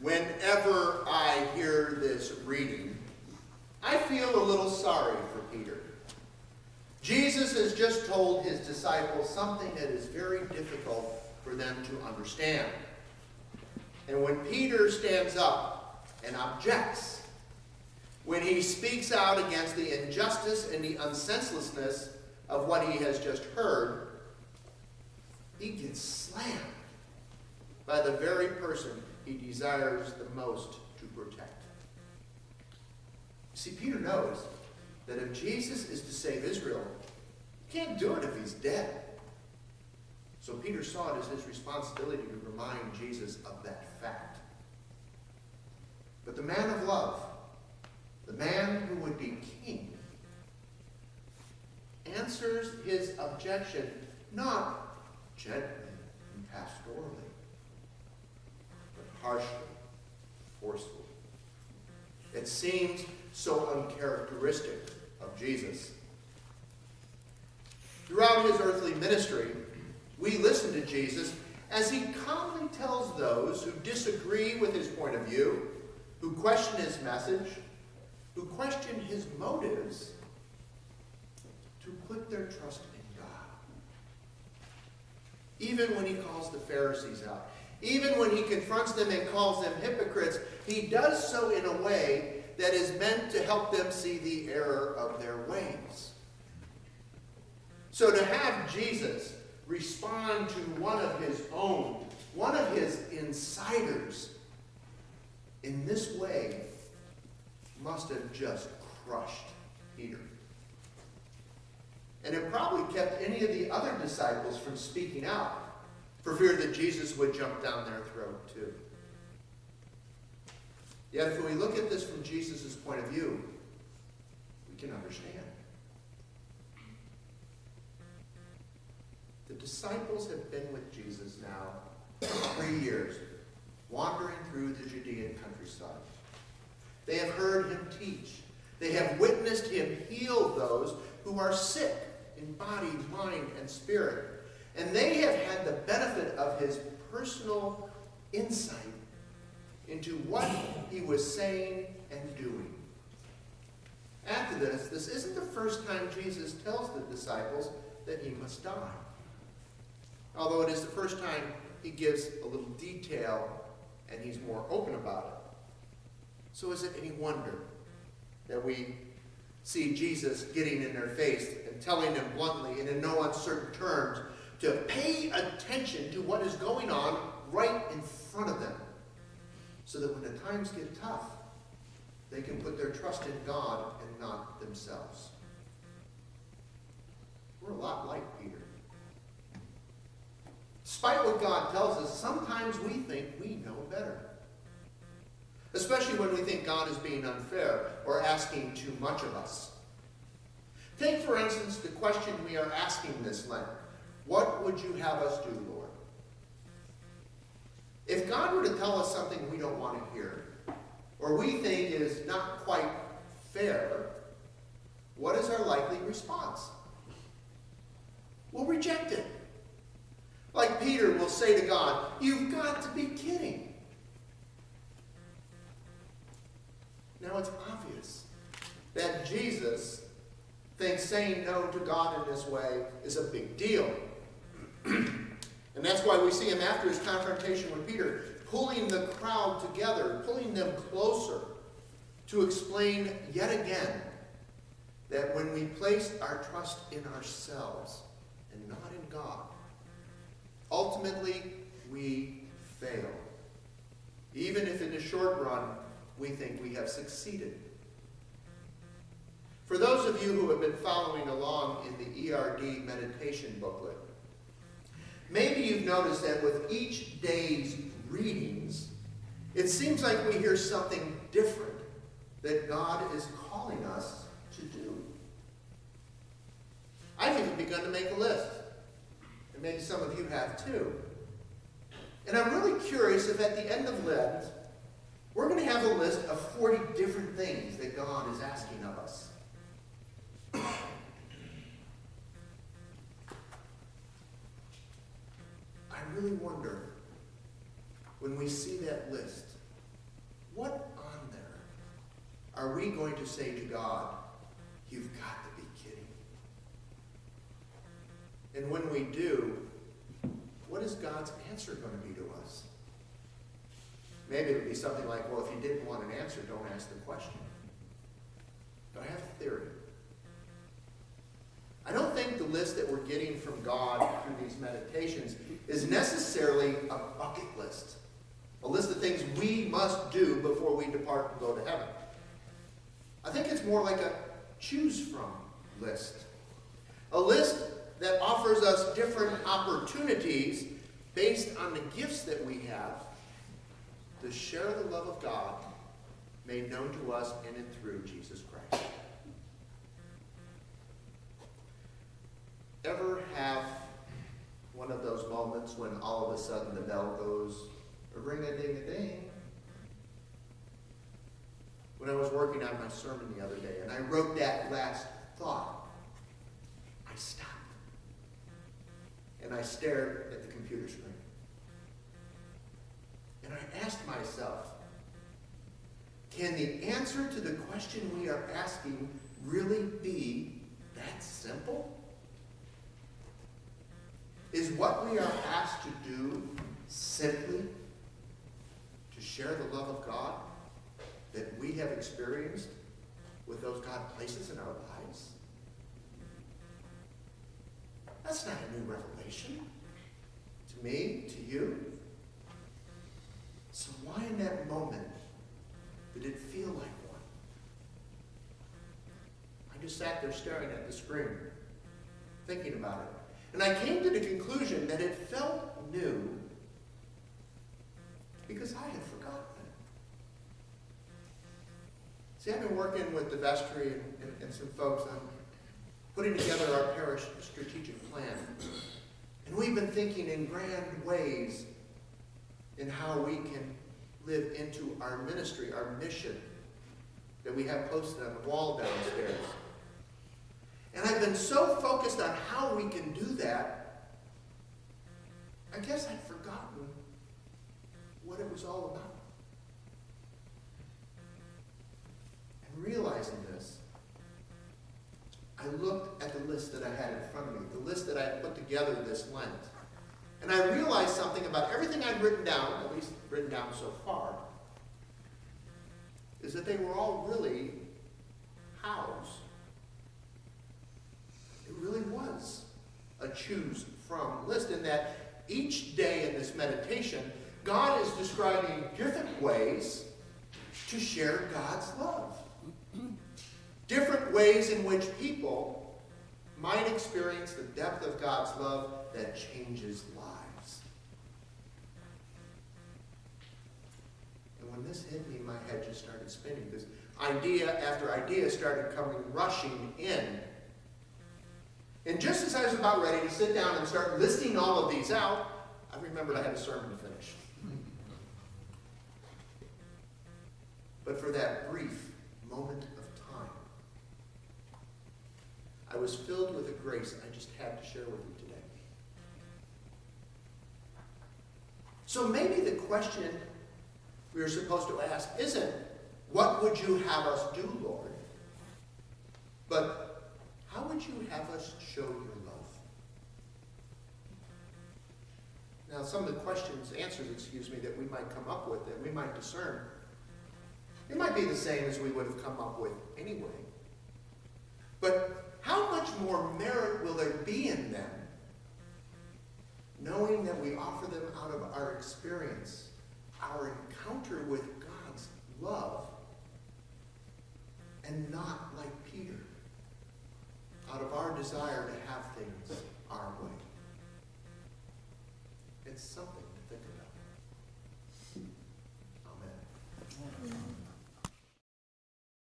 Whenever I hear this reading, I feel a little sorry for Peter. Jesus has just told his disciples something that is very difficult for them to understand. And when Peter stands up and objects, when he speaks out against the injustice and the unsenselessness of what he has just heard, he gets slammed by the very person he desires the most to protect. See, Peter knows that if Jesus is to save Israel, he can't do it if he's dead. So Peter saw it as his responsibility to remind Jesus of that fact. But the man of love, the man who would be king, answers his objection not gently and pastorally, but harshly, forcefully. It seems so uncharacteristic of Jesus. Throughout his earthly ministry, we listen to Jesus as he calmly tells those who disagree with his point of view, who question his message, who question his motives, to put their trust in God. Even when he calls the Pharisees out, even when he confronts them and calls them hypocrites, he does so in a way that is meant to help them see the error of their ways. So to have Jesus respond to one of his own, one of his insiders, in this way must have just crushed Peter. And it probably kept any of the other disciples from speaking out for fear that Jesus would jump down their throat too. Yet if we look at this from Jesus' point of view, we can understand. The disciples have been with Jesus now 3 years, wandering through the Judean countryside. They have heard him teach. They have witnessed him heal those who are sick in body, mind, and spirit. And they have had the benefit of his personal insight into what he was saying and doing. After this isn't the first time Jesus tells the disciples that he must die. Although it is the first time he gives a little detail and he's more open about it. So is it any wonder that we see Jesus getting in their face and telling them bluntly and in no uncertain terms to pay attention to what is going on right in front of them, so that when the times get tough, they can put their trust in God and not themselves. We're a lot like Peter. Despite what God tells us, sometimes we think we know better. Especially when we think God is being unfair or asking too much of us. Take, for instance, the question we are asking this Lent. What would you have us do, Lord? If God were to tell us something we don't want to hear, or we think is not quite fair, what is our likely response? We'll reject it. Like Peter will say to God, "You've got to be kidding." Now it's obvious that Jesus thinks saying no to God in this way is a big deal. And that's why we see him after his confrontation with Peter, pulling the crowd together, pulling them closer to explain yet again that when we place our trust in ourselves and not in God, ultimately we fail. Even if in the short run we think we have succeeded. For those of you who have been following along in the ERD meditation booklet, maybe you've noticed that with each day's readings, it seems like we hear something different that God is calling us to do. I've even begun to make a list, and maybe some of you have too. And I'm really curious if at the end of Lent, we're going to have a list of 40 different things that God is asking of us. I really wonder, when we see that list, what on there are we going to say to God, "You've got to be kidding"? And when we do, what is God's answer going to be to us? Maybe it would be something like, well, if you didn't want an answer, don't ask the question. But I have a theory. I don't think the list that we're getting from God through these meditations is necessarily a bucket list. A list of things we must do before we depart and go to heaven. I think it's more like a choose from list. A list that offers us different opportunities based on the gifts that we have to share the love of God made known to us in and through Jesus Christ. Ever have one of those moments when all of a sudden the bell goes ring-a-ding-a-ding? When I was working on my sermon the other day and I wrote that last thought, I stopped and I stared at the computer screen. And I asked myself, can the answer to the question we are asking really be that simple? Is what we are asked to do simply to share the love of God that we have experienced with those God places in our lives? That's not a new revelation to me, to you. So why in that moment did it feel like one? I just sat there staring at the screen, thinking about it. And I came to the conclusion that it felt new because I had forgotten it. See, I've been working with the vestry and some folks on putting together our parish strategic plan. And we've been thinking in grand ways in how we can live into our ministry, our mission that we have posted on the wall downstairs. And I've been so focused on how we can do that, I guess I'd forgotten what it was all about. And realizing this, I looked at the list that I had in front of me, the list that I had put together this Lent. And I realized something about everything I'd written down, at least written down so far, is that they were all really hows. It really was a choose from list in that each day in this meditation, God is describing different ways to share God's love. Different ways in which people might experience the depth of God's love that changes lives. And when this hit me, my head just started spinning because idea after idea started coming rushing in. And just as I was about ready to sit down and start listing all of these out, I remembered I had a sermon to finish. But for that brief moment of time, I was filled with a grace I just had to share with you today. So maybe the question we are supposed to ask isn't, what would you have us do, Lord? But how would you have us show your love? Now, some of the answers, that we might come up with, that we might discern, it might be the same as we would have come up with anyway. But how much more merit will there be in them, knowing that we offer them out of our experience, our encounter with God's love, and not like Peter, out of our desire to have things our way? It's something.